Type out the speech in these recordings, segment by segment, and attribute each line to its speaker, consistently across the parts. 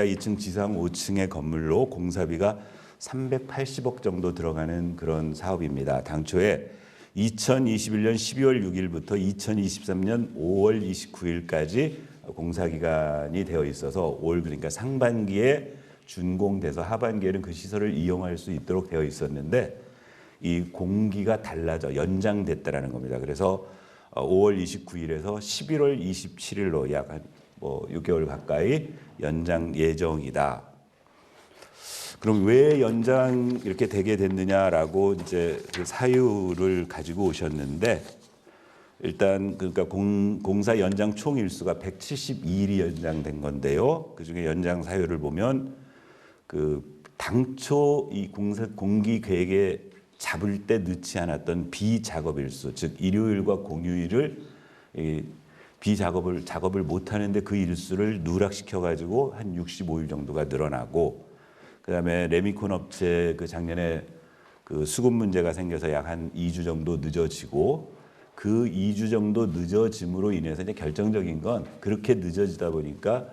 Speaker 1: 2층 지상 5층의 건물로 공사비가 380억 정도 들어가는 그런 사업입니다. 당초에 2021년 12월 6일부터 2023년 5월 29일까지 공사 기간이 되어 있어서 올 그러니까 상반기에 준공돼서 하반기에는 그 시설을 이용할 수 있도록 되어 있었는데 이 공기가 달라져 연장됐다라는 겁니다. 그래서 5월 29일에서 11월 27일로 약 한 6개월 가까이 연장 예정이다. 그럼 왜 연장 이렇게 되게 됐느냐라고 이제 그 사유를 가지고 오셨는데 일단 그러니까 공사 연장 총 일수가 172일이 연장된 건데요. 그중에 연장 사유를 보면 그 당초 이 공기 계획에 잡을 때 넣지 않았던 비작업 일수, 즉 일요일과 공휴일을 작업을 못 하는데 그 일수를 누락시켜 가지고 한 65일 정도가 늘어나고, 그다음에 레미콘 업체 그 작년에 그 수급 문제가 생겨서 약 한 2주 정도 늦어지고, 그 2주 정도 늦어짐으로 인해서 이제 결정적인 건 그렇게 늦어지다 보니까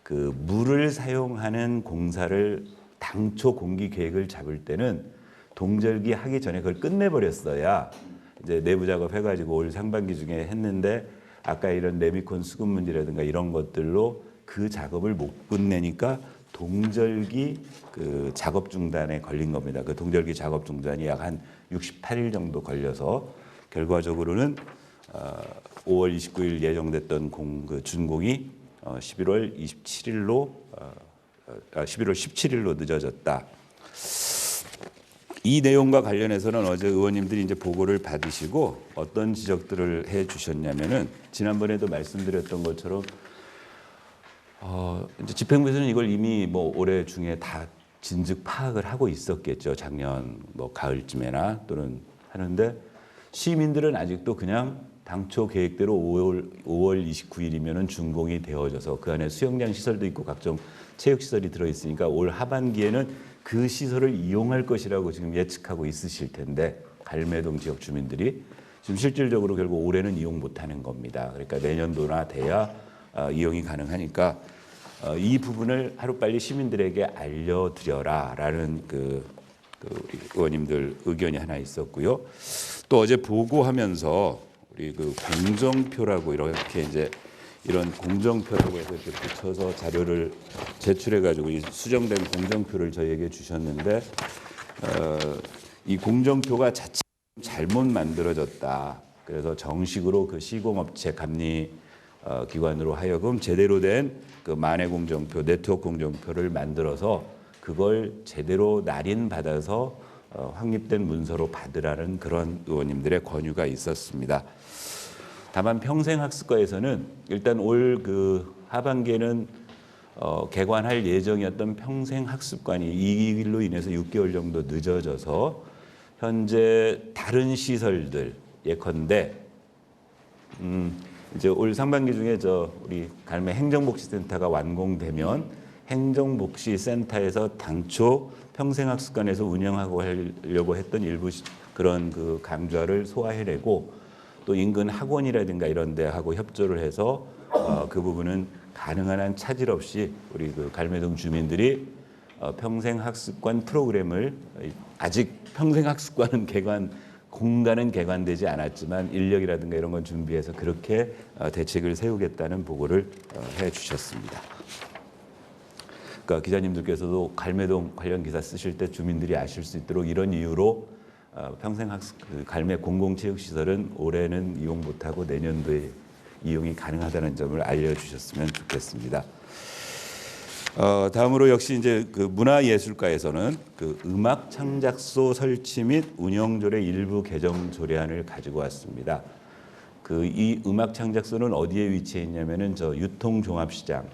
Speaker 1: 그 물을 사용하는 공사를 당초 공기 계획을 잡을 때는 동절기 하기 전에 그걸 끝내버렸어야 이제 내부 작업 해가지고 올 상반기 중에 했는데 아까 이런 레미콘 수급 문제라든가 이런 것들로 그 작업을 못 끝내니까 동절기 그 작업 중단에 걸린 겁니다. 그 동절기 작업 중단이 약 한 68일 정도 걸려서 결과적으로는 5월 29일 예정됐던 그 준공이 11월 17일로 늦어졌다. 이 내용과 관련해서는 어제 의원님들이 이제 보고를 받으시고 어떤 지적들을 해 주셨냐면은 지난번에도 말씀드렸던 것처럼 이제 집행부에서는 이걸 이미 올해 중에 다 진즉 파악을 하고 있었겠죠. 작년 가을쯤에나 또는 하는데 시민들은 아직도 그냥 당초 계획대로 5월 29일이면은 준공이 되어져서 그 안에 수영장 시설도 있고 각종 체육 시설이 들어 있으니까 올 하반기에는 그 시설을 이용할 것이라고 지금 예측하고 있으실 텐데 갈매동 지역 주민들이 지금 실질적으로 결국 올해는 이용 못하는 겁니다. 그러니까 내년도나 돼야 이용이 가능하니까 이 부분을 하루빨리 시민들에게 알려드려라라는 그 우리 의원님들 의견이 하나 있었고요. 또 어제 보고하면서 우리 그 공정표라고 이렇게 이제 이런 공정표라고 해서 이렇게 붙여서 자료를 제출해 가지고 이 수정된 공정표를 저희에게 주셨는데 이 공정표가 자칫 잘못 만들어졌다. 그래서 정식으로 그 시공업체 감리 기관으로 하여금 제대로 된 그 만해 공정표, 네트워크 공정표를 만들어서 그걸 제대로 날인받아서 확립된 문서로 받으라는 그런 의원님들의 권유가 있었습니다. 다만 평생학습과에서는 일단 올 그 하반기에는 개관할 예정이었던 평생학습관이 이 일로 인해서 6개월 정도 늦어져서 현재 다른 시설들 예컨대 이제 올 상반기 중에 우리 갈매 행정복지센터가 완공되면 행정복지센터에서 당초 평생학습관에서 운영하고 하려고 했던 일부 그런 그 강좌를 소화해내고 또 인근 학원이라든가 이런 데하고 협조를 해서 그 부분은 가능한 한 차질 없이 우리 그 갈매동 주민들이 평생학습관 프로그램을 아직 평생학습관은 공간은 개관되지 않았지만 인력이라든가 이런 건 준비해서 그렇게 대책을 세우겠다는 보고를 해 주셨습니다. 그러니까 기자님들께서도 갈매동 관련 기사 쓰실 때 주민들이 아실 수 있도록 이런 이유로 평생학습 갈매 공공체육시설은 올해는 이용 못하고 내년도에 이용이 가능하다는 점을 알려주셨으면 좋겠습니다. 다음으로 역시 이제 그 문화예술과에서는 그 음악 창작소 설치 및 운영조례 일부 개정 조례안을 가지고 왔습니다. 이 음악 창작소는 어디에 위치해 있냐면은 유통종합시장,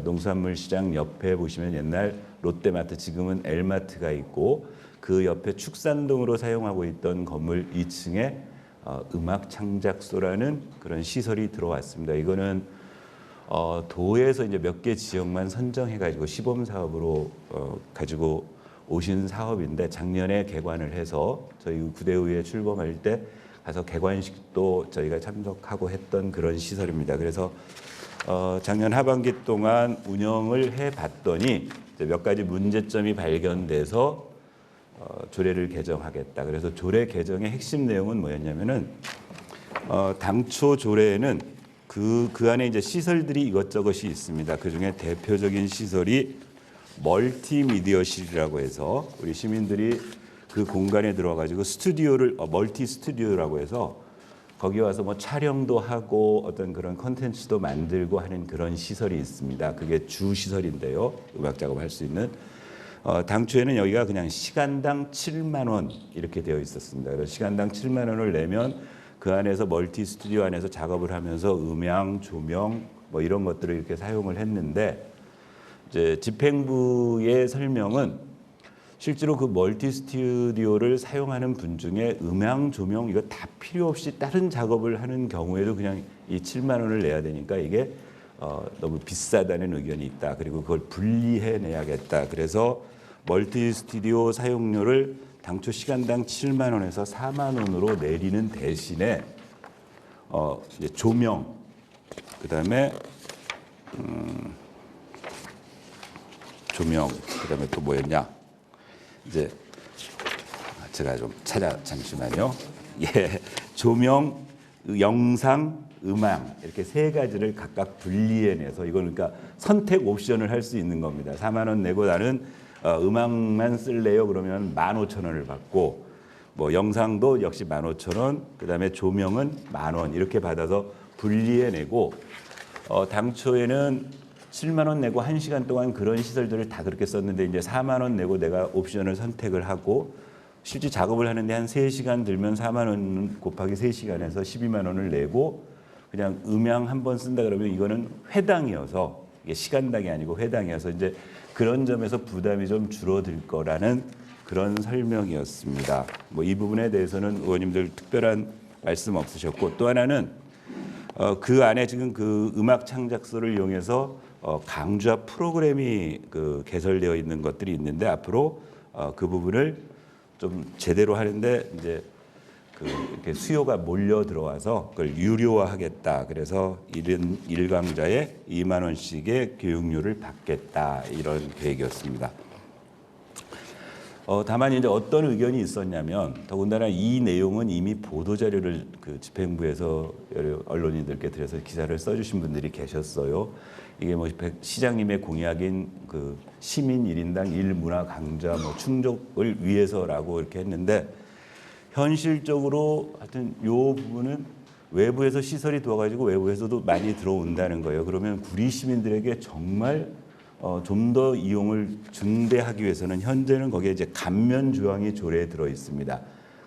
Speaker 1: 농수산물 시장 옆에 보시면 옛날 롯데마트 지금은 엘마트가 있고 그 옆에 축산동으로 사용하고 있던 건물 2층에 음악 창작소라는 그런 시설이 들어왔습니다. 이거는 도에서 이제 몇 개 지역만 선정해가지고 시범 사업으로 가지고 오신 사업인데 작년에 개관을 해서 저희 구대의회 출범할 때 가서 개관식도 저희가 참석하고 했던 그런 시설입니다. 그래서 작년 하반기 동안 운영을 해봤더니 이제 몇 가지 문제점이 발견돼서 조례를 개정하겠다. 그래서 조례 개정의 핵심 내용은 뭐였냐면은 당초 조례에는 그 안에 이제 시설들이 이것저것이 있습니다. 그 중에 대표적인 시설이 멀티미디어실이라고 해서 우리 시민들이 그 공간에 들어가지고 스튜디오를 멀티 스튜디오라고 해서 거기 와서 뭐 촬영도 하고 어떤 그런 컨텐츠도 만들고 하는 그런 시설이 있습니다. 그게 주 시설인데요. 음악 작업할 수 있는. 당초에는 여기가 그냥 시간당 7만 원 이렇게 되어 있었습니다. 그래서 시간당 7만 원을 내면 그 안에서 멀티 스튜디오 안에서 작업을 하면서 음향, 조명 뭐 이런 것들을 이렇게 사용을 했는데 이제 집행부의 설명은 실제로 그 멀티 스튜디오를 사용하는 분 중에 음향, 조명 이거 다 필요 없이 다른 작업을 하는 경우에도 그냥 이 7만 원을 내야 되니까 이게 너무 비싸다는 의견이 있다. 그리고 그걸 분리해 내야겠다. 그래서 멀티 스튜디오 사용료를 당초 시간당 7만 원에서 4만 원으로 내리는 대신에 이제 조명, 그다음에 그다음에 또 뭐였냐? 이제 제가 좀 잠시만요. 예, 조명, 영상, 음악 이렇게 세 가지를 각각 분리해내서 이걸 그러니까 선택 옵션을 할 수 있는 겁니다. 4만 원 내고 나는 음악만 쓸래요? 그러면 15,000원을 받고 뭐 영상도 역시 15,000원, 그다음에 조명은 10,000원 이렇게 받아서 분리해내고 당초에는 7만 원 내고 1시간 동안 그런 시설들을 다 그렇게 썼는데 이제 4만 원 내고 내가 옵션을 선택을 하고 실제 작업을 하는데 한 3시간 들면 4만 원 곱하기 3시간에서 12만 원을 내고 그냥 음향 한 번 쓴다 그러면 이거는 회당이어서 이게 시간당이 아니고 회당이어서 이제 그런 점에서 부담이 좀 줄어들 거라는 그런 설명이었습니다. 뭐 이 부분에 대해서는 의원님들 특별한 말씀 없으셨고 또 하나는 그 안에 지금 그 음악 창작소를 이용해서 강좌 프로그램이 그 개설되어 있는 것들이 있는데 앞으로 그 부분을 좀 제대로 하는데 이제 이렇게 수요가 몰려 들어와서 그걸 유료화하겠다. 그래서 1강좌에 2만 원씩의 교육료를 받겠다. 이런 계획이었습니다. 다만 이제 어떤 의견이 있었냐면 더군다나 이 내용은 이미 보도 자료를 그 집행부에서 여러 언론인들께 드려서 기사를 써주신 분들이 계셨어요. 이게 뭐 시장님의 공약인 그 시민 1인당 1문화 강좌 뭐 충족을 위해서라고 이렇게 했는데 현실적으로 하여튼 요 부분은 외부에서 시설이 도와가지고 외부에서도 많이 들어온다는 거예요. 그러면 구리 시민들에게 정말 좀 더 이용을 증대하기 위해서는 현재는 거기에 이제 감면 조항이 조례에 들어 있습니다.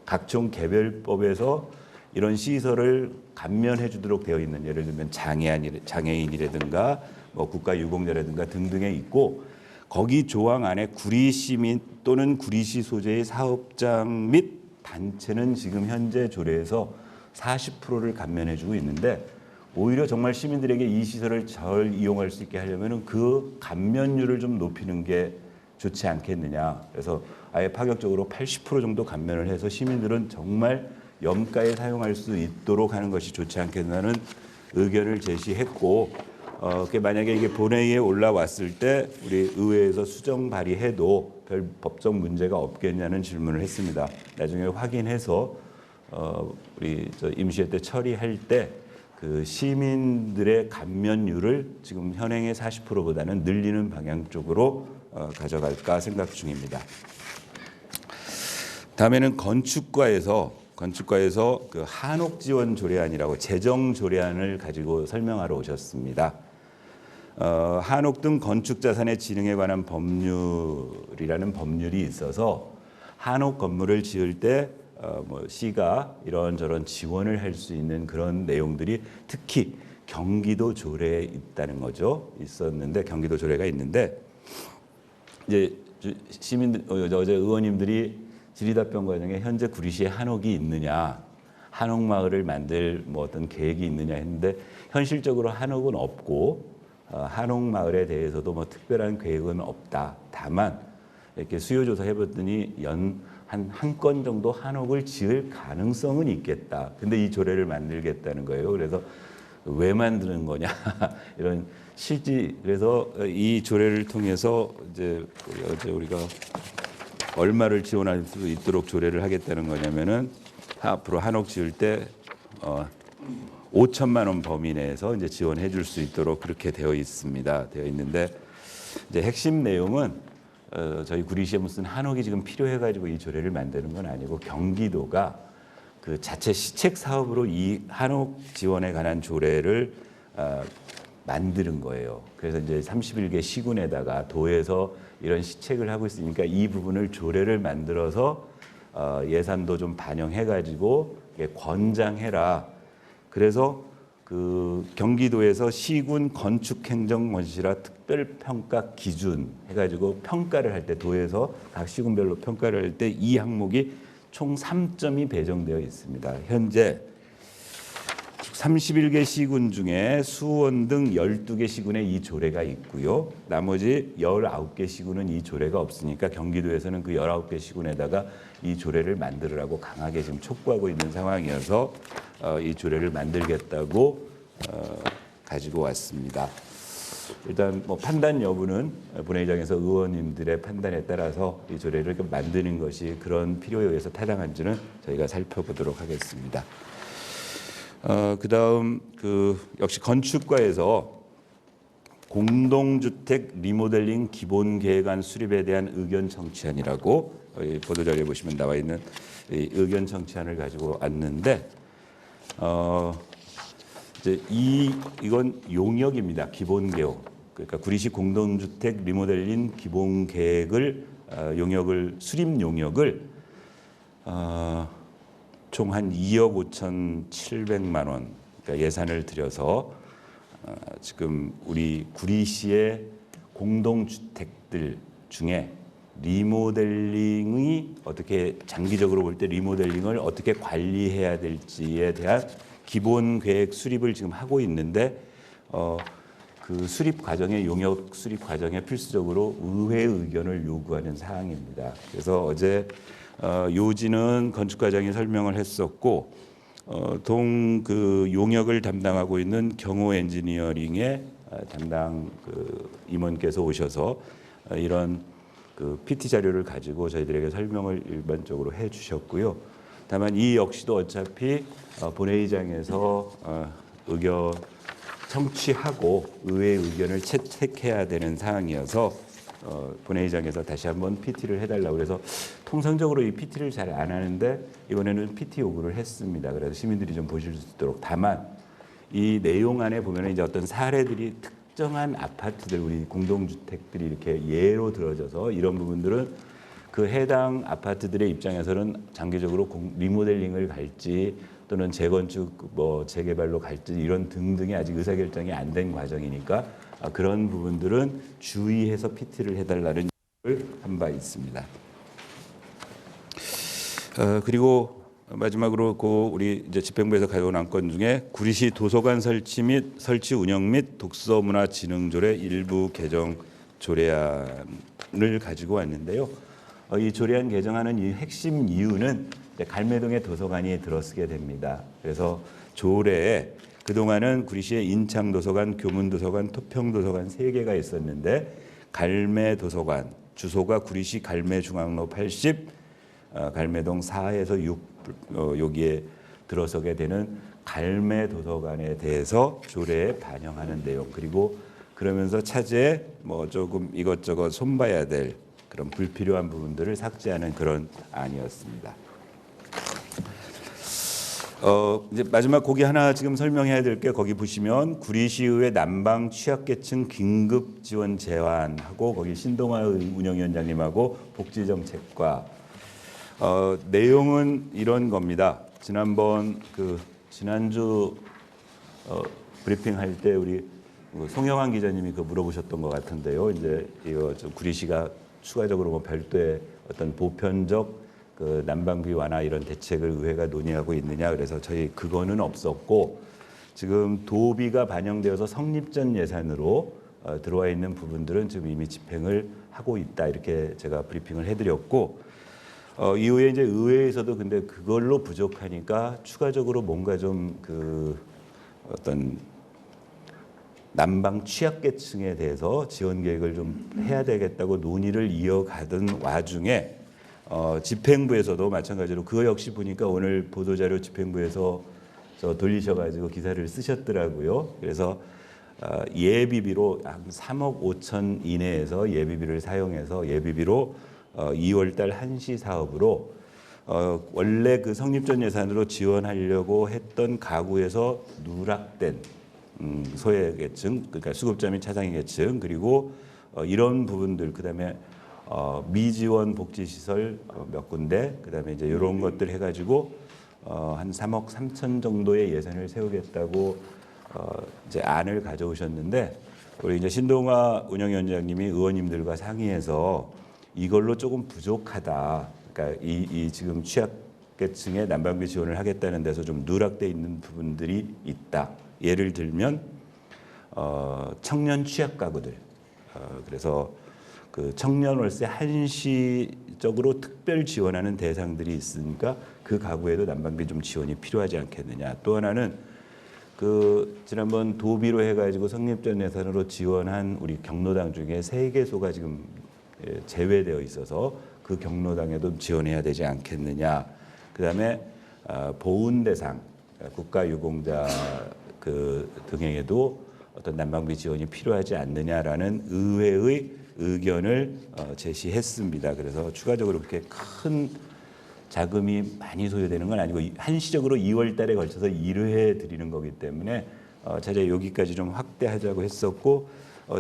Speaker 1: 각종 개별법에서 이런 시설을 감면해 주도록 되어 있는 예를 들면 장애인이라든가 뭐 국가유공자라든가 등등에 있고 거기 조항 안에 구리 시민 또는 구리시 소재의 사업장 및 단체는 지금 현재 조례에서 40%를 감면해 주고 있는데 오히려 정말 시민들에게 이 시설을 잘 이용할 수 있게 하려면 그 감면율을 좀 높이는 게 좋지 않겠느냐. 그래서 아예 파격적으로 80% 정도 감면을 해서 시민들은 정말 염가에 사용할 수 있도록 하는 것이 좋지 않겠냐는 의견을 제시했고 만약에 이게 본회의에 올라왔을 때 우리 의회에서 수정 발의해도 별 법적 문제가 없겠냐는 질문을 했습니다. 나중에 확인해서 우리 임시회 때 처리할 때 그 시민들의 감면율을 지금 현행의 40%보다는 늘리는 방향 쪽으로 가져갈까 생각 중입니다. 다음에는 건축과에서 그 한옥 지원 조례안이라고 재정 조례안을 가지고 설명하러 오셨습니다. 한옥 등 건축 자산의 진흥에 관한 법률이라는 법률이 있어서 한옥 건물을 지을 때 뭐 시가 이런저런 지원을 할 수 있는 그런 내용들이 특히 경기도 조례에 있다는 거죠. 있었는데 경기도 조례가 있는데 이제 시민들 어제 의원님들이 질의답변 과정에 현재 구리시에 한옥이 있느냐, 한옥 마을을 만들 뭐 어떤 계획이 있느냐 했는데 현실적으로 한옥은 없고 한옥 마을에 대해서도 뭐 특별한 계획은 없다. 다만 이렇게 수요 조사 해봤더니 한 건 정도 한옥을 지을 가능성은 있겠다. 근데 이 조례를 만들겠다는 거예요. 그래서 왜 만드는 거냐 이런 실지. 그래서 이 조례를 통해서 이제 어제 우리가 얼마를 지원할 수 있도록 조례를 하겠다는 거냐면은 앞으로 한옥 지을 때 5천만 원 범위 내에서 이제 지원해 줄 수 있도록 그렇게 되어 있습니다. 되어 있는데 이제 핵심 내용은 저희 구리시에 무슨 한옥이 지금 필요해 가지고 이 조례를 만드는 건 아니고 경기도가 그 자체 시책 사업으로 이 한옥 지원에 관한 조례를 만드는 거예요. 그래서 이제 31개 시군에다가 도에서 이런 시책을 하고 있으니까 이 부분을 조례를 만들어서 예산도 좀 반영해 가지고 권장해라. 그래서 그 경기도에서 시군 건축행정건실화 특별평가 기준 해가지고 평가를 할 때 도에서 각 시군별로 평가를 할 때 이 항목이 총 3점이 배정되어 있습니다. 현재 31개 시군 중에 수원 등 12개 시군에 이 조례가 있고요. 나머지 19개 시군은 이 조례가 없으니까 경기도에서는 그 19개 시군에다가 이 조례를 만들으라고 강하게 지금 촉구하고 있는 상황이어서 이 조례를 만들겠다고 가지고 왔습니다. 일단 뭐 판단 여부는 본회의장에서 의원님들의 판단에 따라서 이 조례를 만드는 것이 그런 필요에 의해서 타당한지는 저희가 살펴보도록 하겠습니다. 그다음 역시 건축과에서 공동주택 리모델링 기본 계획안 수립에 대한 의견 청취안이라고 보도자료에 보시면 나와 있는 이 의견 청취안을 가지고 왔는데 이제 이건 용역입니다. 기본 계획. 그러니까 구리시 공동주택 리모델링 기본 계획을 용역을 수립 용역을 총 한 2억 5,700만 원 그러니까 예산을 들여서 지금 우리 구리시의 공동주택들 중에 리모델링이 어떻게 장기적으로 볼 때 리모델링을 어떻게 관리해야 될지에 대한 기본 계획 수립을 지금 하고 있는데 그 수립 과정에 용역 수립 과정에 필수적으로 의회 의견을 요구하는 사항입니다. 그래서 어제 요지는 건축과장이 설명을 했었고 동 그 용역을 담당하고 있는 경호 엔지니어링의 담당 그 임원께서 오셔서 이런 그 PT 자료를 가지고 저희들에게 설명을 일반적으로 해주셨고요. 다만 이 역시도 어차피 본회의장에서 의견 청취하고 의회 의견을 채택해야 되는 사항이어서 본회의장에서 다시 한번 PT를 해달라고 그래서 통상적으로 이 PT를 잘 안 하는데 이번에는 PT 요구를 했습니다. 그래서 시민들이 좀 보실 수 있도록. 다만 이 내용 안에 보면 이제 어떤 사례들이 특정한 아파트들 우리 공동주택들이 이렇게 예로 들어져서 이런 부분들은 그 해당 아파트들의 입장에서는 장기적으로 리모델링을 갈지 또는 재건축 뭐 재개발로 갈지 이런 등등이 아직 의사결정이 안 된 과정이니까 그런 부분들은 주의해서 PT를 해달라는 요구를 한 바 있습니다. 그리고 마지막으로 우리 이제 집행부에서 가져온 안건 중에 구리시 도서관 설치 운영 및 독서문화진흥조례 일부 개정 조례안을 가지고 왔는데요. 이 조례안 개정하는 이 핵심 이유는 갈매동에 도서관이 들어서게 됩니다. 그래서 조례에 그동안은 구리시에 인창도서관, 교문도서관, 토평도서관 3개가 있었는데 갈매도서관, 주소가 구리시 갈매중앙로 80, 갈매동 4에서 6 여기에 들어서게 되는 갈매도서관에 대해서 조례에 반영하는 내용 그리고 그러면서 차제에 뭐 조금 이것저것 손봐야 될 그런 불필요한 부분들을 삭제하는 그런 안이었습니다. 이제 마지막 거기 하나 지금 설명해야 될 게 거기 보시면 구리시의회 난방 취약계층 긴급 지원 제안하고 거기 신동아 운영위원장님하고 복지정책과 내용은 이런 겁니다. 지난주 브리핑할 때 우리 송영환 기자님이 물어보셨던 것 같은데요. 이제 이거 구리시가 추가적으로 뭐 별도의 어떤 보편적 그 난방비 완화 이런 대책을 의회가 논의하고 있느냐 그래서 저희 그거는 없었고 지금 도비가 반영되어서 성립전 예산으로 들어와 있는 부분들은 지금 이미 집행을 하고 있다 이렇게 제가 브리핑을 해드렸고 이후에 이제 의회에서도 근데 그걸로 부족하니까 추가적으로 뭔가 좀 그 어떤 난방 취약계층에 대해서 지원 계획을 좀 해야 되겠다고 논의를 이어가던 와중에 집행부에서도 마찬가지로 그거 역시 보니까 오늘 보도자료 집행부에서 돌리셔가지고 기사를 쓰셨더라고요. 그래서 예비비로 한 3억 5천 이내에서 예비비를 사용해서 예비비로 2월달 한시 사업으로 원래 그 성립전 예산으로 지원하려고 했던 가구에서 누락된 소외계층, 그러니까 수급자 및 차상위 계층, 그리고 이런 부분들, 그다음에 미지원 복지시설 몇 군데, 그다음에 이제 이런 것들 해가지고 한 3억 3천 정도의 예산을 세우겠다고 이제 안을 가져오셨는데, 우리 이제 신동아 운영위원장님이 의원님들과 상의해서 이걸로 조금 부족하다. 그러니까 이 지금 취약계층의 난방비 지원을 하겠다는 데서 좀 누락돼 있는 부분들이 있다. 예를 들면 청년 취약 가구들. 그래서 그 청년 월세 한시적으로 특별 지원하는 대상들이 있으니까 그 가구에도 난방비 좀 지원이 필요하지 않겠느냐. 또 하나는 그 지난번 도비로 해가지고 성립전 예산으로 지원한 우리 경로당 중에 3개소가 지금 제외되어 있어서 그 경로당에도 지원해야 되지 않겠느냐. 그다음에 보훈 대상 국가유공자 그 등에게도 어떤 난방비 지원이 필요하지 않느냐라는 의회의 의견을 제시했습니다. 그래서 추가적으로 그렇게 큰 자금이 많이 소요되는 건 아니고 한시적으로 2월 달에 걸쳐서 1회 드리는 거기 때문에 차라리 여기까지 좀 확대하자고 했었고,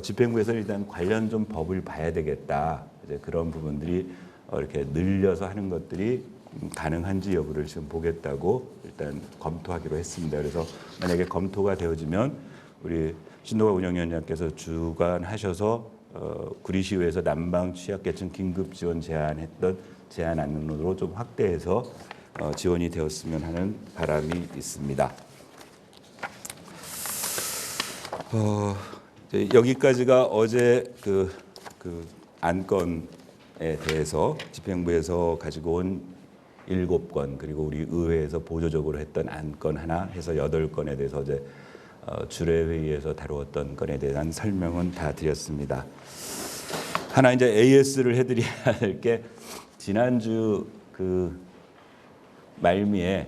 Speaker 1: 집행부에서는 일단 관련 좀 법을 봐야 되겠다. 이제 그런 부분들이 이렇게 늘려서 하는 것들이 가능한지 여부를 지금 보겠다고 일단 검토하기로 했습니다. 그래서 만약에 검토가 되어지면 우리 신동아 운영위원장께서 주관하셔서 구리시의회에서 난방 취약계층 긴급 지원 제안했던 제안안으로 좀 확대해서 지원이 되었으면 하는 바람이 있습니다. 여기까지가 어제 그 안건에 대해서 집행부에서 가지고 온 7건, 그리고 우리 의회에서 보조적으로 했던 안건 하나 해서 8건에 대해서 어제 주례회의에서 다루었던 건에 대한 설명은 다 드렸습니다. 하나 이제 AS를 해드려야 할 게, 지난주 그 말미에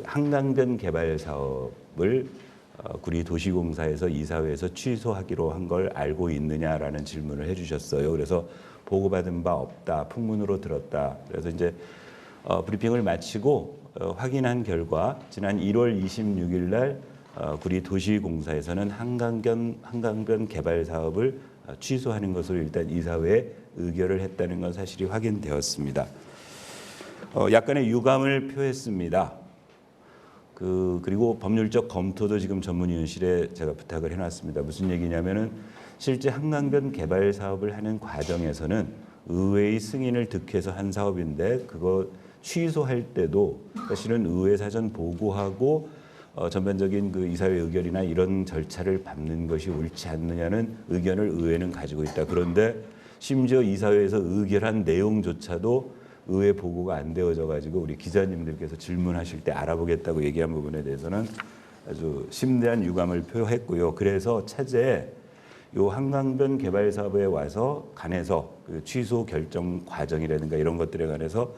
Speaker 1: 한강변 개발 사업을 구리도시공사에서 이사회에서 취소하기로 한 걸 알고 있느냐라는 질문을 해주셨어요. 그래서 보고받은 바 없다, 풍문으로 들었다. 그래서 이제 브리핑을 마치고 확인한 결과 지난 1월 26일 날 구리도시공사에서는 한강변 개발 사업을 취소하는 것으로 일단 이사회에 의결을 했다는 건 사실이 확인되었습니다. 약간의 유감을 표했습니다. 그리고 법률적 검토도 지금 전문위원실에 제가 부탁을 해놨습니다. 무슨 얘기냐면은 실제 한강변 개발 사업을 하는 과정에서는 의회의 승인을 득해서 한 사업인데, 그거 취소할 때도 사실은 의회 사전 보고하고 전반적인 그 이사회 의결이나 이런 절차를 밟는 것이 옳지 않느냐는 의견을 의회는 가지고 있다. 그런데 심지어 이사회에서 의결한 내용조차도 의회 보고가 안 되어져 가지고 우리 기자님들께서 질문하실 때 알아보겠다고 얘기한 부분에 대해서는 아주 심대한 유감을 표했고요. 그래서 차제에 요 한강변 개발 사업에 와서 관해서 그 취소 결정 과정이라든가 이런 것들에 관해서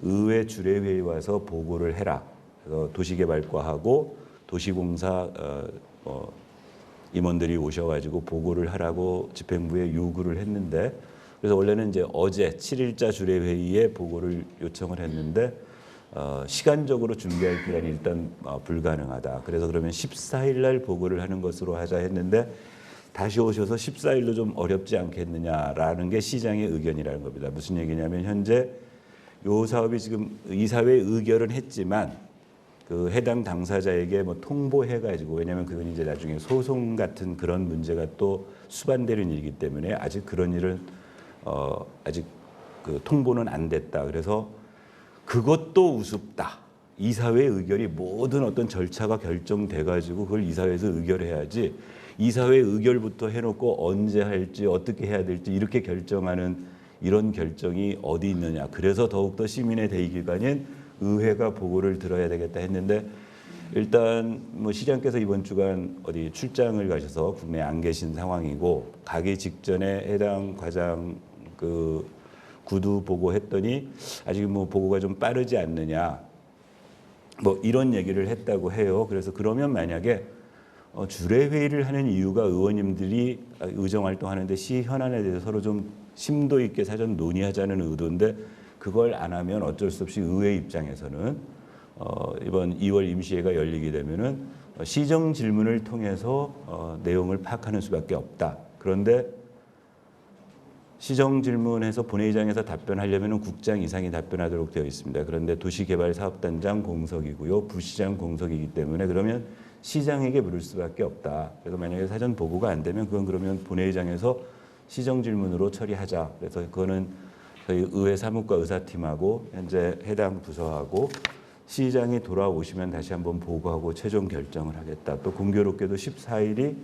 Speaker 1: 의회 주례회에 와서 보고를 해라. 그래서 도시개발과하고 도시공사 임원들이 오셔가지고 보고를 하라고 집행부에 요구를 했는데, 그래서 원래는 이제 어제 7일자 주례회의에 보고를 요청을 했는데 시간적으로 준비할 기간이 일단 불가능하다. 그래서 그러면 14일 날 보고를 하는 것으로 하자 했는데, 다시 오셔서 14일로 좀 어렵지 않겠느냐라는 게 시장의 의견이라는 겁니다. 무슨 얘기냐면 현재 요 사업이 지금 이사회 의결은 했지만 그 해당 당사자에게 뭐 통보해가지고, 왜냐하면 그건 이제 나중에 소송 같은 그런 문제가 또 수반되는 일이기 때문에 아직 그런 일은 아직 그 통보는 안 됐다. 그래서 그것도 우습다. 이사회 의결이 모든 어떤 절차가 결정돼가지고 그걸 이사회에서 의결해야지, 이사회 의결부터 해놓고 언제 할지 어떻게 해야 될지 이렇게 결정하는 이런 결정이 어디 있느냐. 그래서 더욱더 시민의 대의기관인 의회가 보고를 들어야 되겠다 했는데, 일단 뭐 시장께서 이번 주간 어디 출장을 가셔서 국내에 안 계신 상황이고 가기 직전에 해당 과장 그 구두 보고했더니 아직 뭐 보고가 좀 빠르지 않느냐 뭐 이런 얘기를 했다고 해요. 그래서 그러면 만약에 주례 회의를 하는 이유가 의원님들이 의정 활동하는데 시 현안에 대해서 서로 좀 심도 있게 사전 논의하자는 의도인데 그걸 안 하면 어쩔 수 없이 의회 입장에서는 이번 2월 임시회가 열리게 되면은 시정 질문을 통해서 내용을 파악하는 수밖에 없다. 그런데 시정 질문에서 본회의장에서 답변하려면 국장 이상이 답변하도록 되어 있습니다. 그런데 도시개발사업단장 공석이고요. 부시장 공석이기 때문에 그러면 시장에게 물을 수밖에 없다. 그래서 만약에 사전 보고가 안 되면 그건 그러면 본회의장에서 시정 질문으로 처리하자. 그래서 그거는 저희 의회 사무과 의사팀하고 현재 해당 부서하고 시장이 돌아오시면 다시 한번 보고하고 최종 결정을 하겠다. 또 공교롭게도 14일이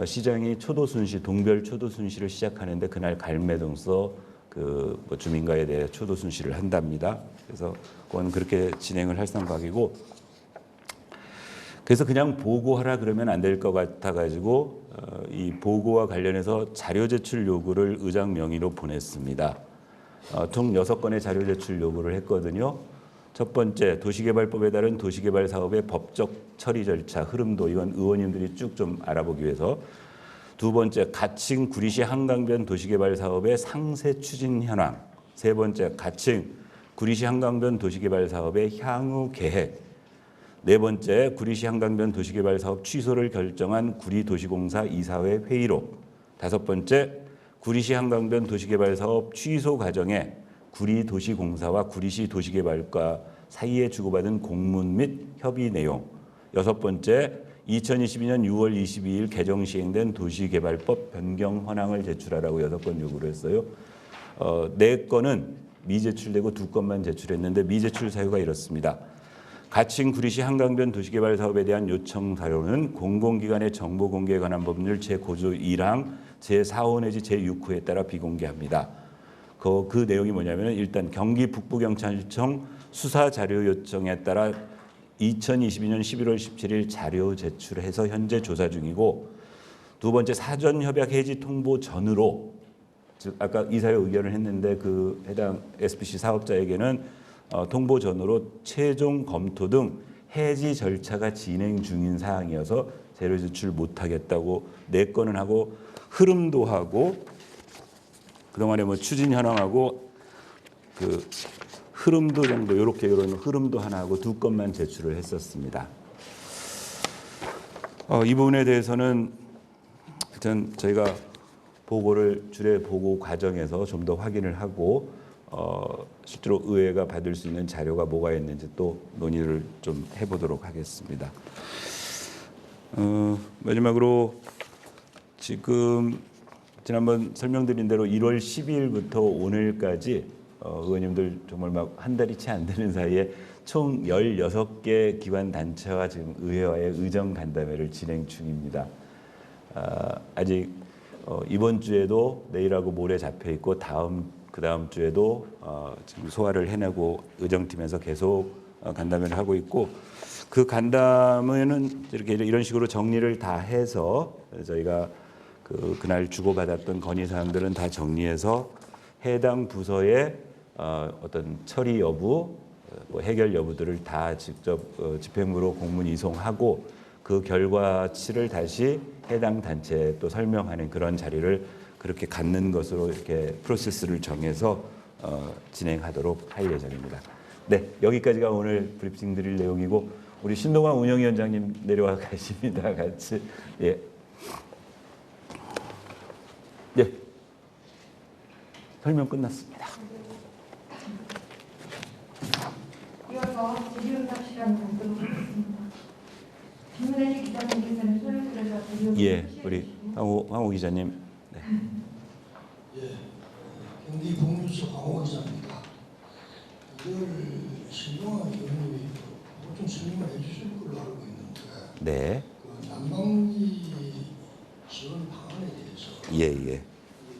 Speaker 1: 시장이 초도순시 동별 초도순시를 시작하는데 그날 갈매동서 그 뭐 주민가에 대해 초도순시를 한답니다. 그래서 그건 그렇게 진행을 할 생각이고 그래서 그냥 보고하라 그러면 안 될 것 같아가지고 이 보고와 관련해서 자료 제출 요구를 의장 명의로 보냈습니다. 총 6건의 자료 제출 요구를 했거든요. 첫 번째, 도시개발법에 따른 도시개발 사업의 법적 처리 절차, 흐름도 이건 의원님들이 쭉 좀 알아보기 위해서. 두 번째, 가칭 구리시 한강변 도시개발 사업의 상세 추진 현황. 세 번째, 가칭 구리시 한강변 도시개발 사업의 향후 계획. 네 번째, 구리시 한강변 도시개발 사업 취소를 결정한 구리도시공사 이사회 회의록. 다섯 번째, 구리시 한강변 도시개발 사업 취소 과정에 구리도시공사와 구리시 도시개발과 사이에 주고받은 공문 및 협의 내용. 여섯 번째, 2022년 6월 22일 개정 시행된 도시개발법 변경 헌항을 제출하라고 6건 요구를 했어요. 4건은 미제출되고 2건만 제출했는데 미제출 사유가 이렇습니다. 가칭 구리시 한강변 도시개발 사업에 대한 요청 사료는 공공기관의 정보 공개에 관한 법률 제9조 1항 제4호 내지 제6호에 따라 비공개합니다. 그 내용이 뭐냐면 일단 경기 북부경찰청 수사 자료 요청에 따라 2022년 11월 17일 자료 제출해서 현재 조사 중이고 두 번째 사전 협약 해지 통보 전으로 즉 아까 이사회 의견을 했는데 그 해당 SPC 사업자에게는 통보 전으로 최종 검토 등 해지 절차가 진행 중인 사항이어서 자료 제출 못하겠다고 4건은 하고 흐름도 하고 그동안에 뭐 추진 현황하고 그 흐름도 정도 이렇게 이런 흐름도 하나 하고 2건만 제출을 했었습니다. 이 부분에 대해서는 하여튼 저희가 보고를 주례 보고 과정에서 좀 더 확인을 하고 실제로 의회가 받을 수 있는 자료가 뭐가 있는지 또 논의를 좀 해보도록 하겠습니다. 마지막으로 지금 지난번 설명드린 대로 1월 12일부터 오늘까지 의원님들 정말 막 한 달이 채 안 되는 사이에 총 16개 기관 단체와 지금 의회와의 의정 간담회를 진행 중입니다. 아직 이번 주에도 내일하고 모레 잡혀 있고 그 다음 주에도 지금 소화를 해내고 의정팀에서 계속 간담회를 하고 있고 그 간담회는 이렇게 이런 식으로 정리를 다 해서 저희가 그날 주고받았던 건의 사항들은 다 정리해서 해당 부서의 어떤 처리 여부, 해결 여부들을 다 직접 집행부로 공문 이송하고 그 결과치를 다시 해당 단체에 또 설명하는 그런 자리를 그렇게 갖는 것으로 이렇게 프로세스를 정해서 진행하도록 할 예정입니다. 네, 여기까지가 오늘 브리핑 드릴 내용이고 우리 신동환 운영위원장님 내려와 가십니다. 같이. 예. 네. 설명 끝났습니다.
Speaker 2: 이어서 질의응답 시간을 갖도록 하겠습니다. 김문혜 기자님께서는 손을 들어서 질의응답
Speaker 1: 예, 우리 황호 기자님. 네.
Speaker 3: 예, 경기 공유소 황호 기자입니다. 이걸 신동환 의원님이 보통 설명을 해주실 걸로 알고 있는데
Speaker 1: 네.
Speaker 3: 그 난방비 지원 방안에 대해서
Speaker 1: 예.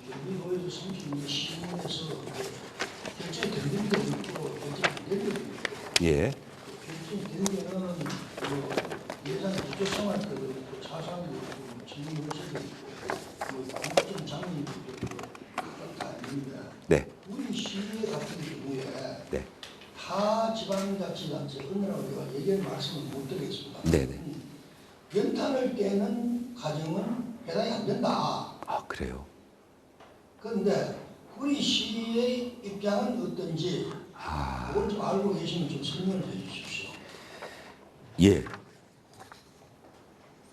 Speaker 3: 경기도에서 36년 시민에서 결정이 된 게 있고 결정이 안 된 게 있고
Speaker 1: 예.
Speaker 3: 결정이 된 게는 예산 기초생활 그 차상도 지금으로서도 아무튼 장님도 다 있는데
Speaker 1: 네.
Speaker 3: 우리 시의 같은 경우에
Speaker 1: 네.
Speaker 3: 타 지방자치단체 어느라고 우리가 얘기를 말씀을 못 드리겠습니다.
Speaker 1: 네네.
Speaker 3: 연탄을 떼는 가정은 해당이 안 된다.
Speaker 1: 아, 그래요.
Speaker 3: 그런데 우리 시의 입장은 어떤지 그걸 좀 알고 계시면 좀 설명을 해 주십시오.
Speaker 1: 예.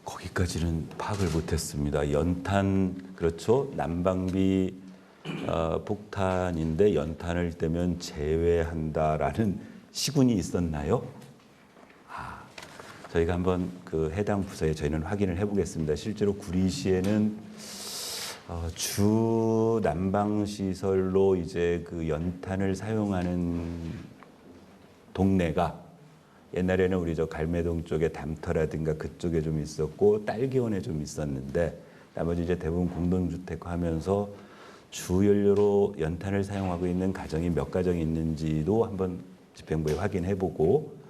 Speaker 1: 거기까지는 파악을 못했습니다. 연탄 그렇죠. 난방비 폭탄인데 연탄을 떼면 제외한다라는 시군이 있었나요? 저희가 한번 그 해당 부서에 저희는 확인을 해보겠습니다. 실제로 구리시에는 주 난방 시설로 이제 그 연탄을 사용하는 동네가 옛날에는 우리 저 갈매동 쪽에 담터라든가 그쪽에 좀 있었고 딸기원에 좀 있었는데 나머지 이제 대부분 공동주택화하면서 주 연료로 연탄을 사용하고 있는 가정이 몇 가정 있는지도 한번 집행부에 확인해보고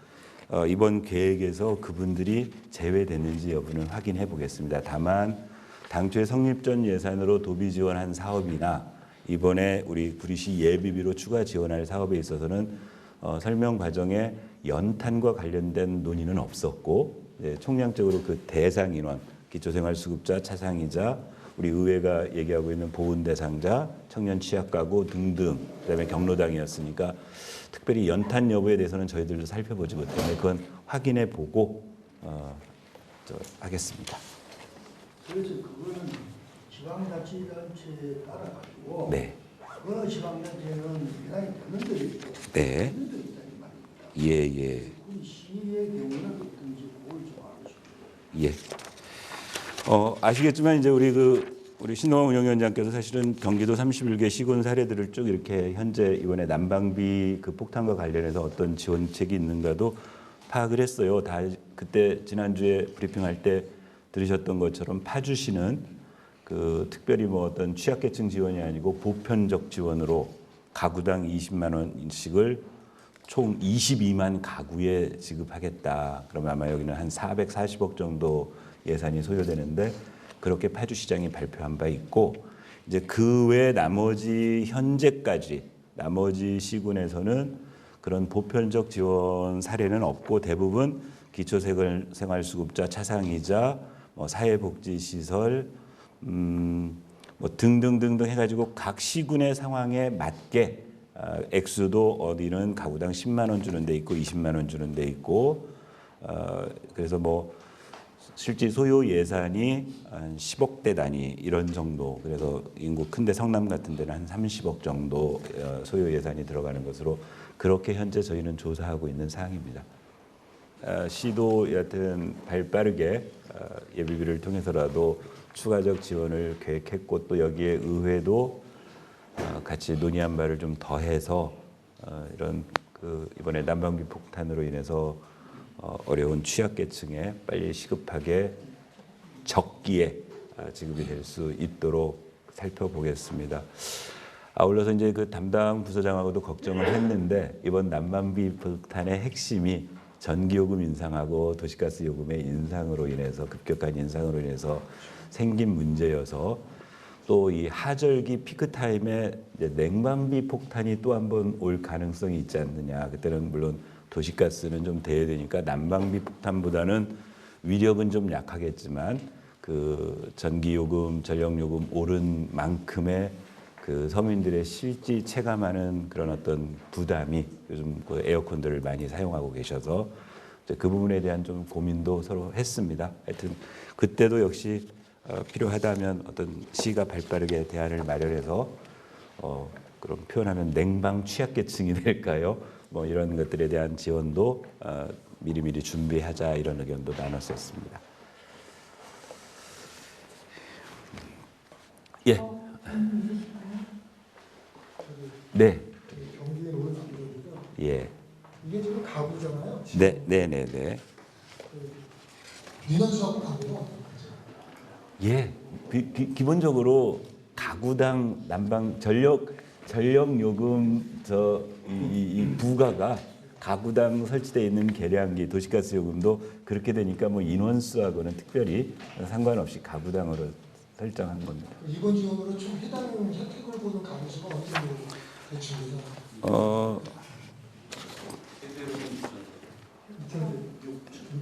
Speaker 1: 이번 계획에서 그분들이 제외됐는지 여부는 확인해 보겠습니다. 다만 당초에 성립전 예산으로 도비 지원한 사업이나 이번에 우리 구리시 예비비로 추가 지원할 사업에 있어서는 설명 과정에 연탄과 관련된 논의는 없었고 총량적으로 그 대상 인원, 기초생활수급자, 차상이자 우리 의회가 얘기하고 있는 보훈 대상자, 청년 취약가구 등등 그다음에 경로당이었으니까 특별히 연탄 여부에 대해서는 저희들도 살펴보지 못했는데 그건 확인해 보고 하겠습니다.
Speaker 3: 그래서 그거는 지방자치단체에 따라 가지고
Speaker 1: 네.
Speaker 3: 어느 지방자치는 해당이 되는 데도 있고
Speaker 1: 네.
Speaker 3: 되는 데도 있다는 말입니다.
Speaker 1: 예.
Speaker 3: 우리 시의 경우는 어떤지 그걸 좀 알고 싶어요.
Speaker 1: 예. 아시겠지만 이제 우리 신동환 운영위원장께서 사실은 경기도 31개 시군 사례들을 쭉 이렇게 현재 이번에 난방비 그 폭탄과 관련해서 어떤 지원책이 있는가도 파악을 했어요. 다 그때 지난주에 브리핑할 때 들으셨던 것처럼 파주시는 그 특별히 뭐 어떤 취약계층 지원이 아니고 보편적 지원으로 가구당 20만 원씩을 총 22만 가구에 지급하겠다. 그러면 아마 여기는 한 440억 정도 예산이 소요되는데 그렇게 파주시장이 발표한 바 있고 이제 그 외 나머지 현재까지 나머지 시군에서는 그런 보편적 지원 사례는 없고 대부분 기초생활수급자, 차상이자 뭐 사회복지시설 뭐 등등등등 해가지고 각 시군의 상황에 맞게 액수도 어디는 가구당 10만 원 주는 데 있고 20만 원 주는 데 있고 그래서 뭐 실제 소요 예산이 한 10억대 단위 이런 정도 그래서 인구 큰데 성남 같은 데는 한 30억 정도 소요 예산이 들어가는 것으로 그렇게 현재 저희는 조사하고 있는 사항입니다. 시도 여하튼 발빠르게 예비비를 통해서라도 추가적 지원을 계획했고 또 여기에 의회도 같이 논의한 바를 좀 더해서 이런 그 이번에 난방비 폭탄으로 인해서 어려운 취약계층에 빨리 시급하게 적기에 지급이 될 수 있도록 살펴보겠습니다. 아울러서 이제 그 담당 부서장하고도 걱정을 했는데 이번 난방비 폭탄의 핵심이 전기요금 인상하고 도시가스 요금의 인상으로 인해서 급격한 인상으로 인해서 생긴 문제여서 또 이 하절기 피크 타임에 이제 냉방비 폭탄이 또 한 번 올 가능성이 있지 않느냐. 그때는 물론 도시가스는 좀 대여되니까 난방비 폭탄보다는 위력은 좀 약하겠지만 그 전기요금, 전력요금 오른 만큼의 그 서민들의 실제 체감하는 그런 어떤 부담이 요즘 그 에어컨들을 많이 사용하고 계셔서 그 부분에 대한 좀 고민도 서로 했습니다. 하여튼 그때도 역시 필요하다면 어떤 시가 발빠르게 대안을 마련해서 그럼 표현하면 냉방 취약계층이 될까요? 뭐 이런 것들에 대한 지원도 미리미리 준비하자 이런 의견도 나눴었습니다. 예. 네.
Speaker 4: 경기에 오는 기록이죠.
Speaker 1: 예.
Speaker 4: 이게 지금 가구잖아요.
Speaker 1: 네.
Speaker 4: 민원수하고 가구는 어떤 거죠?
Speaker 1: 예. 기본적으로 가구당 난방 전력 요금 이 부가가 가구당 설치되어 있는 계량기 도시가스 요금도 그렇게 되니까 뭐 인원수하고는 특별히 상관없이 가구당으로 설정한 겁니다.
Speaker 4: 이번 지원으로 총 해당 혜택을 보는 가구 수가 어느 정도 되십니까?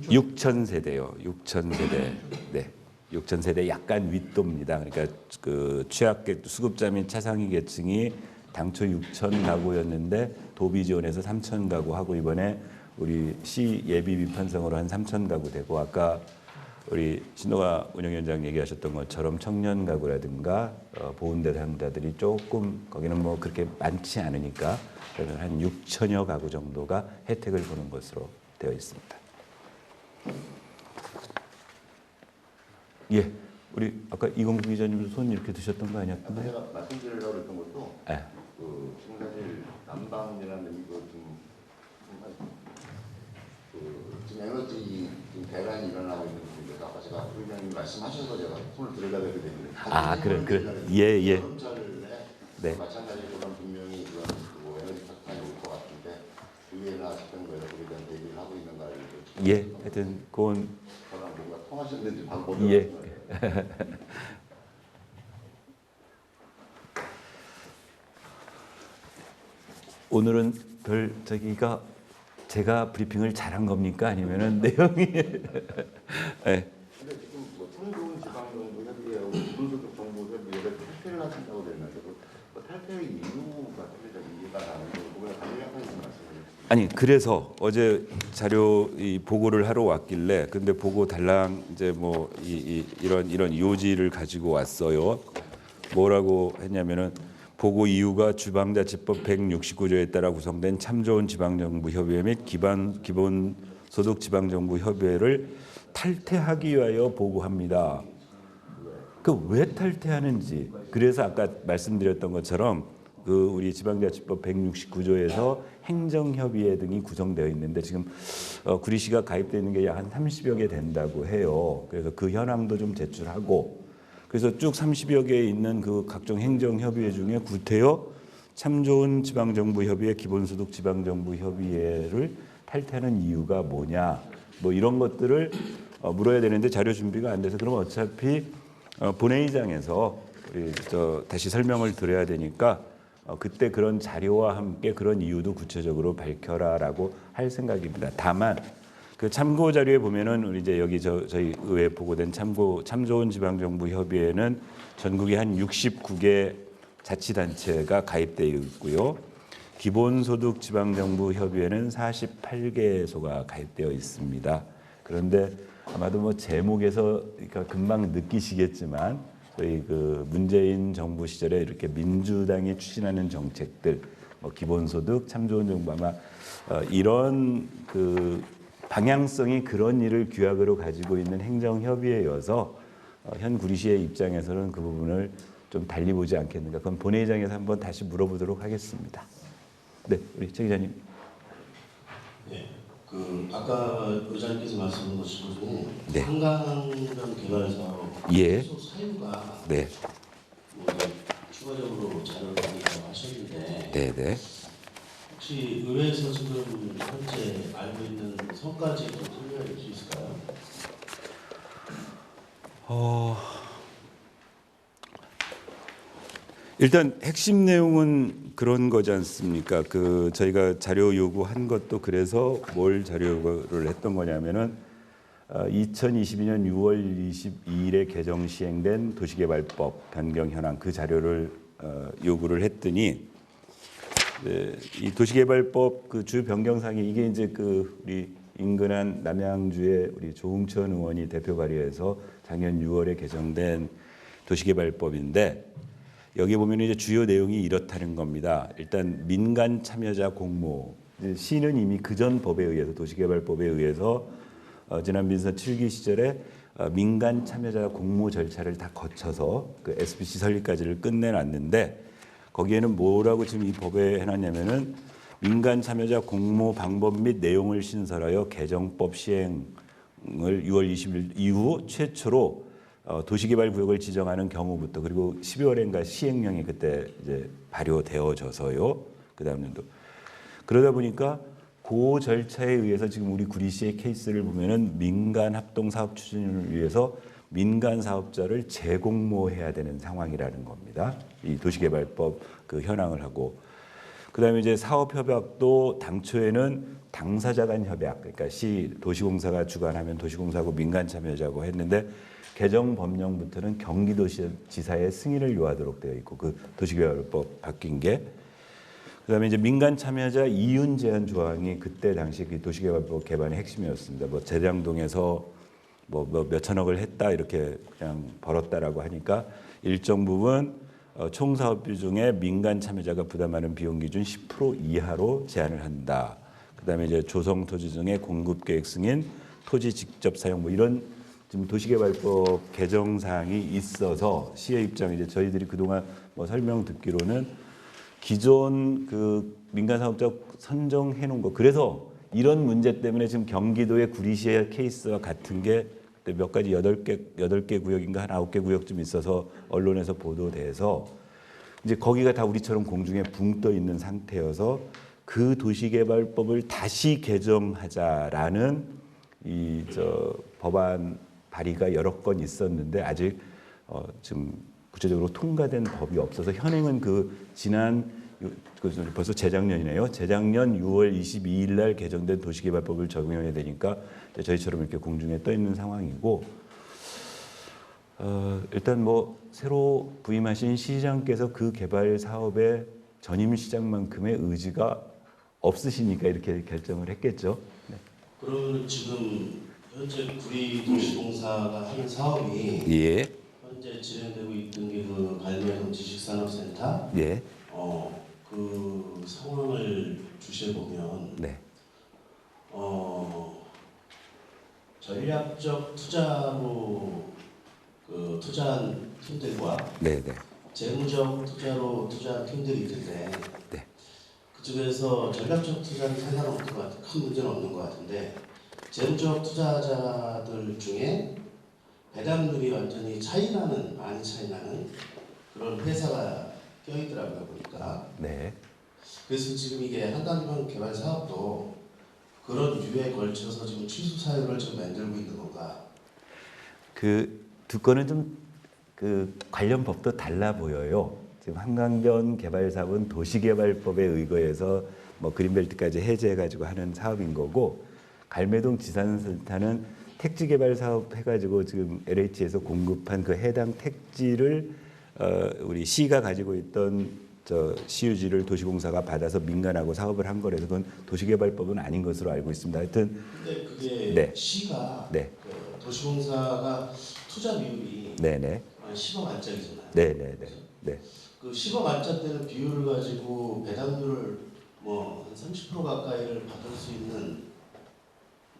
Speaker 1: 6천 세대요. 6천 세대. 네. 6천 세대 약간 윗도입니다. 그러니까 그 취약계 수급자 및 차상위 계층이 당초 6천 가구였는데 도비 지원해서 3천 가구 하고 이번에 우리 시 예비 비판성으로 한 3천 가구 되고 아까 우리 신노가 운영위원장 얘기하셨던 것처럼 청년 가구라든가 보훈 대상자들이 조금 거기는 뭐 그렇게 많지 않으니까 한 6천여 가구 정도가 혜택을 보는 것으로 되어 있습니다. 예, 우리 아까 이공부 기자님도 손 이렇게 드셨던 거 아니었나요?
Speaker 5: 제가 말씀드리려고 했던 것도
Speaker 1: 네.
Speaker 5: 지금 사실 난방이라는 이거 지금 에너지 지금 대란이 일어나고 있는 분인데 아까 제가 의장님 말씀하셔서 제가 손을 들으려고 했거든요.
Speaker 1: 그래. 예.
Speaker 5: 네. 마찬가지로 그런 분명히 그런 에너지 파탄이 올 것 같은데 의회나 집행부에서 그에 대한 대비를 하고 있는가를
Speaker 1: 예, 하여튼 그건
Speaker 5: 저랑 뭔가 통하셨는지 방법이
Speaker 1: 예. 오늘은 별 저기가 제가 브리핑을 잘한 겁니까 아니면은 내용이 네.
Speaker 5: 근데 지금 뭐 청주은 지방정부 협의회하고 기본소득 정부 협의회가 탈퇴를 하신다고 됐는데 그 탈퇴의 이유가 이해가 나는데 그거에 강력한 말씀을
Speaker 1: 아니 그래서 어제 자료 이 보고를 하러 왔길래 근데 보고 달랑 이제 뭐 이런 요지를 가지고 왔어요. 뭐라고 했냐면은 보고 이유가 주방자치법 169조에 따라 구성된 참 좋은 지방정부 협의회 및 기본소득 지방정부 협의회를 탈퇴하기 위하여 보고합니다. 그 왜 탈퇴하는지 그래서 아까 말씀드렸던 것처럼 그 우리 지방자치법 169조에서 행정협의회 등이 구성되어 있는데 지금 구리시가 가입되어 있는 게 약 한 30여 개 된다고 해요. 그래서 그 현황도 좀 제출하고 그래서 쭉 30여 개에 있는 그 각종 행정협의회 중에 구태여 참 좋은 지방정부협의회, 기본소득 지방정부협의회를 탈퇴하는 이유가 뭐냐 뭐 이런 것들을 물어야 되는데 자료 준비가 안 돼서 그럼 어차피 본회의장에서 우리 다시 설명을 드려야 되니까 그때 그런 자료와 함께 그런 이유도 구체적으로 밝혀라라고 할 생각입니다. 다만 그 참고 자료에 보면은 우리 이제 여기 저희 의회에 보고된 참 좋은 지방정부 협의회는 전국에 한 69개 자치단체가 가입되어 있고요. 기본소득 지방정부 협의회는 48개소가 가입되어 있습니다. 그런데 아마도 뭐 제목에서 그러니까 금방 느끼시겠지만 저희 그 문재인 정부 시절에 이렇게 민주당이 추진하는 정책들, 뭐 기본소득, 참 좋은 정부 아마 이런 그 방향성이 그런 일을 규약으로 가지고 있는 행정협의회여서 현 구리시의 입장에서는 그 부분을 좀 달리 보지 않겠는가. 그건 본회의장에서 한번 다시 물어보도록 하겠습니다. 네, 우리 최 기자님.
Speaker 6: 네, 그 아까 의장님께서 말씀하신 것 중에
Speaker 1: 네.
Speaker 6: 한강변 개발 사업
Speaker 1: 예.
Speaker 6: 사유가
Speaker 1: 네,
Speaker 6: 뭐 추가적으로 자료를 받으라고 하셨는데
Speaker 1: 네.
Speaker 6: 혹시 의회에서 지금 현재 알고 있는 성까지 좀 설명해 줄 수 있을까요?
Speaker 1: 일단 핵심 내용은 그런 거지 않습니까? 그 저희가 자료 요구한 것도 그래서 뭘 자료 요구를 했던 거냐면은 2022년 6월 22일에 개정 시행된 도시개발법 변경 현황 그 자료를 요구를 했더니 이 도시개발법 그 주 변경사항이 이게 이제 그 우리 인근한 남양주의 우리 조응천 의원이 대표 발의해서 작년 6월에 개정된 도시개발법인데 여기 보면 이제 주요 내용이 이렇다는 겁니다. 일단 민간 참여자 공모 시는 이미 그전 법에 의해서 도시개발법에 의해서 지난 민선 7기 시절에 민간 참여자 공모 절차를 다 거쳐서 그 SPC 설립까지를 끝내놨는데 거기에는 뭐라고 지금 이 법에 해놨냐면은 민간 참여자 공모 방법 및 내용을 신설하여 개정법 시행을 6월 20일 이후 최초로 도시개발구역을 지정하는 경우부터 그리고 12월인가 시행령이 그때 이제 발효되어져서요. 그 다음 년도 그러다 보니까 그 절차에 의해서 지금 우리 구리시의 케이스를 보면은 민간 합동 사업 추진을 위해서 민간 사업자를 재공모해야 되는 상황이라는 겁니다. 이 도시개발법 그 현황을 하고 그다음에 이제 사업 협약도 당초에는 당사자 간 협약, 그러니까 시 도시공사가 주관하면 도시공사하고 민간 참여자고 했는데 개정 법령부터는 경기도지사의 승인을 요하도록 되어 있고 그 도시개발법 바뀐 게 그다음에 이제 민간 참여자 이윤 제한 조항이 그때 당시 그 도시개발법 개반의 핵심이었습니다. 뭐 재량동에서 뭐 몇천억을 했다 이렇게 그냥 벌었다라고 하니까 일정 부분 총 사업비 중에 민간 참여자가 부담하는 비용 기준 10% 이하로 제한을 한다. 그다음에 이제 조성 토지 중에 공급 계획 승인, 토지 직접 사용 뭐 이런 지금 도시개발법 개정 사항이 있어서 시의 입장 이제 저희들이 그동안 뭐 설명 듣기로는 기존 그 민간 사업자 선정해 놓은 거 그래서 이런 문제 때문에 지금 경기도의 구리시의 케이스와 같은 게 그때 몇 가지 8개 구역인가 한 9개 구역쯤 있어서 언론에서 보도돼서 이제 거기가 다 우리처럼 공중에 붕 떠 있는 상태여서 그 도시개발법을 다시 개정하자라는 이 법안 발의가 여러 건 있었는데 아직 지금 구체적으로 통과된 법이 없어서 현행은 그 지난 벌써 재작년이네요. 재작년 6월 22일 날 개정된 도시개발법을 적용해야 되니까 저희처럼 이렇게 공중에 떠 있는 상황이고 일단 뭐 새로 부임하신 시장께서 그 개발 사업에 전임 시장만큼의 의지가 없으시니까 이렇게 결정을 했겠죠. 네.
Speaker 6: 그러면 지금 현재 구리도시공사가 하는 사업이
Speaker 1: 예.
Speaker 6: 현재 진행되고 있던 게 그 갈매동 지식산업센터.
Speaker 1: 예.
Speaker 6: 그 상황을 주시해 보면
Speaker 1: 네.
Speaker 6: 전략적 투자로 그 투자한 팀들과
Speaker 1: 네, 네.
Speaker 6: 재무적 투자로 투자한 팀들이 있는데
Speaker 1: 네.
Speaker 6: 그중에서 전략적 투자는 상관 없는 것 같아요. 큰 문제는 없는 것 같은데 재무적 투자자들 중에 배당률이 완전히 많이 차이 나는 그런 회사가 껴있더라고요 보니까.
Speaker 1: 네.
Speaker 6: 그래서 지금 이게 한강변 개발 사업도 그런 유에 걸쳐서 지금 취소 사유를 지금 만들고 있는 건가?
Speaker 1: 그 두 건은 좀 그 관련 법도 달라 보여요. 지금 한강변 개발 사업은 도시개발법에 의거해서 뭐 그린벨트까지 해제해가지고 하는 사업인 거고 갈매동 지산센터는 택지 개발 사업 해가지고 지금 LH에서 공급한 그 해당 택지를 우리 시가 가지고 있던 시유지를 도시공사가 받아서 민간하고 사업을 한 거라서 그건 도시개발법은 아닌 것으로 알고 있습니다. 하여튼
Speaker 6: 근데 그게
Speaker 1: 네.
Speaker 6: 시가
Speaker 1: 네.
Speaker 6: 그 도시공사가 투자 비율이
Speaker 1: 네네.
Speaker 6: 한 10억 만짜리잖아요.
Speaker 1: 네네네. 네.
Speaker 6: 그 10억 만짜 되는 비율을 가지고 배당률을 뭐 한 30% 가까이를 받을 수 있는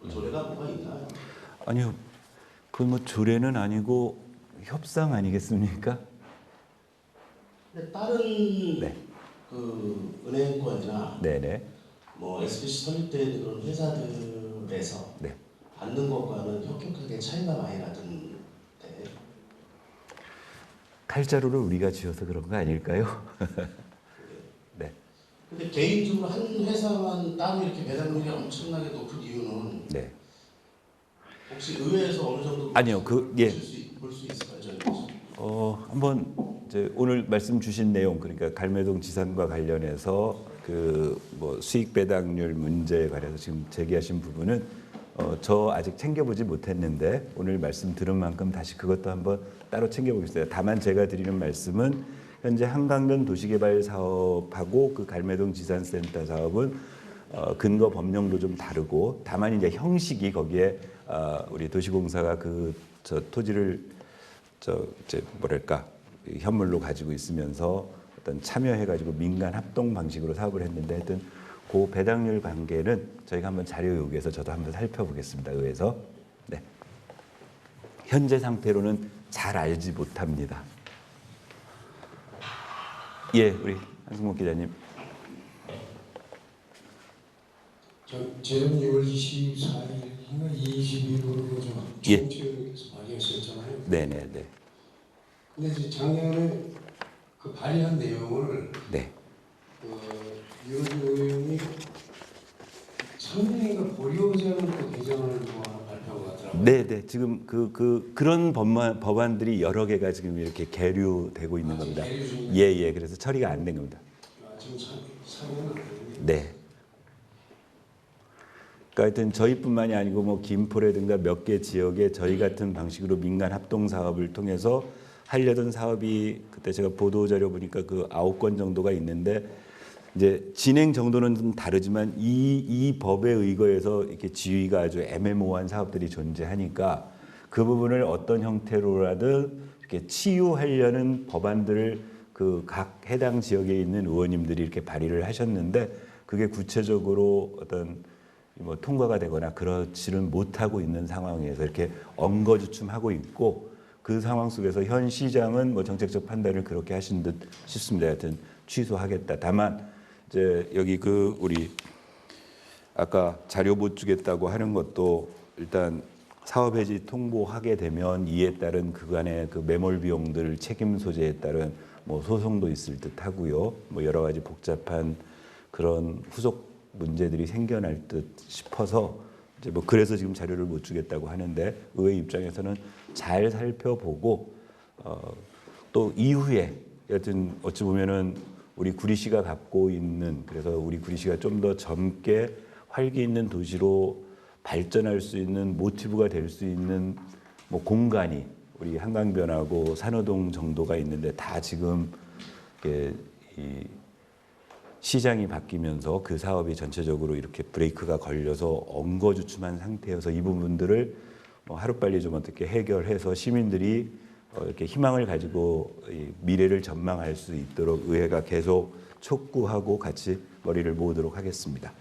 Speaker 6: 뭐 조례가 뭐가 있나요?
Speaker 1: 아니요. 그건 뭐 조례는 아니고 협상 아니겠습니까?
Speaker 6: 근데 다른
Speaker 1: 네.
Speaker 6: 그 은행권이나
Speaker 1: 네네.
Speaker 6: 뭐 SBC 설립된 그런 회사들에서
Speaker 1: 네.
Speaker 6: 받는 것과는 현격하게 차이가 많이 나던데.
Speaker 1: 칼자루를 우리가 쥐어서 그런 거 아닐까요? 네.
Speaker 6: 근데 개인적으로 한 회사만 따로 이렇게 배당률이 엄청나게 높은 이유는
Speaker 1: 네.
Speaker 6: 혹시 의회에서 어느 정도
Speaker 1: 아니요, 예.
Speaker 6: 볼 수 있을까요? 저희?
Speaker 1: 한번 이제 오늘 말씀 주신 내용 그러니까 갈매동 지산과 관련해서 그 뭐 수익 배당률 문제에 관해서 지금 제기하신 부분은 저 아직 챙겨보지 못했는데 오늘 말씀 들은 만큼 다시 그것도 한번 따로 챙겨보겠습니다. 다만 제가 드리는 말씀은 현재 한강변 도시개발 사업하고 그 갈매동 지산센터 사업은 근거 법령도 좀 다르고 다만 이제 형식이 거기에 우리 도시공사가 그 토지를 이제 뭐랄까 현물로 가지고 있으면서 어떤 참여해가지고 민간 합동 방식으로 사업을 했는데 하여튼 그 배당률 관계는 저희가 한번 자료 요구해서 저도 한번 살펴보겠습니다. 의회에서. 네. 현재 상태로는 잘 알지 못합니다. 예, 우리 한승목 기자님.
Speaker 4: 재정 6월 24일인가 22일로 좀
Speaker 1: 예.
Speaker 4: 총체에서 발의했었잖아요.
Speaker 1: 네네네.
Speaker 4: 근데 이제 작년에 그 발의한 내용을
Speaker 1: 네.
Speaker 4: 유로지 의원이
Speaker 1: 네, 네. 지금 그런 법안들이 여러 개가 지금 이렇게 계류되고 있는 겁니다.
Speaker 4: 계류 중이네요.
Speaker 1: 예, 예. 그래서 처리가 안 된 겁니다.
Speaker 4: 지금 상의는 안 되는데.
Speaker 1: 네. 그러니까 하여튼 저희뿐만이 아니고 뭐 김포라든가 몇 개 지역에 저희 같은 방식으로 민간 합동 사업을 통해서 하려던 사업이 그때 제가 보도 자료 보니까 그 9건 정도가 있는데 이제 진행 정도는 좀 다르지만 이 법에 의거해서 이렇게 지위가 아주 애매모호한 사업들이 존재하니까 그 부분을 어떤 형태로라든 이렇게 치유하려는 법안들을 그 각 해당 지역에 있는 의원님들이 이렇게 발의를 하셨는데 그게 구체적으로 어떤 뭐 통과가 되거나 그렇지는 못하고 있는 상황에서 이렇게 엉거주춤하고 있고 그 상황 속에서 현 시장은 뭐 정책적 판단을 그렇게 하신 듯 싶습니다. 하여튼 취소하겠다. 다만 이제 여기 그 우리 아까 자료 못 주겠다고 하는 것도 일단 사업 해지 통보하게 되면 이에 따른 그간의 그 매몰 비용들 책임 소재에 따른 뭐 소송도 있을 듯 하고요. 뭐 여러 가지 복잡한 그런 후속 문제들이 생겨날 듯 싶어서 이제 뭐 그래서 지금 자료를 못 주겠다고 하는데 의회 입장에서는 잘 살펴보고 또 이후에 여튼 어찌 보면은 우리 구리시가 갖고 있는 그래서 우리 구리시가 좀 더 젊게 활기 있는 도시로 발전할 수 있는 모티브가 될 수 있는 뭐 공간이 우리 한강변하고 산호동 정도가 있는데 다 지금 이 시장이 바뀌면서 그 사업이 전체적으로 이렇게 브레이크가 걸려서 엉거주춤한 상태여서 이 부분들을 뭐 하루빨리 좀 어떻게 해결해서 시민들이 이렇게 희망을 가지고 이 미래를 전망할 수 있도록 의회가 계속 촉구하고 같이 머리를 모으도록 하겠습니다.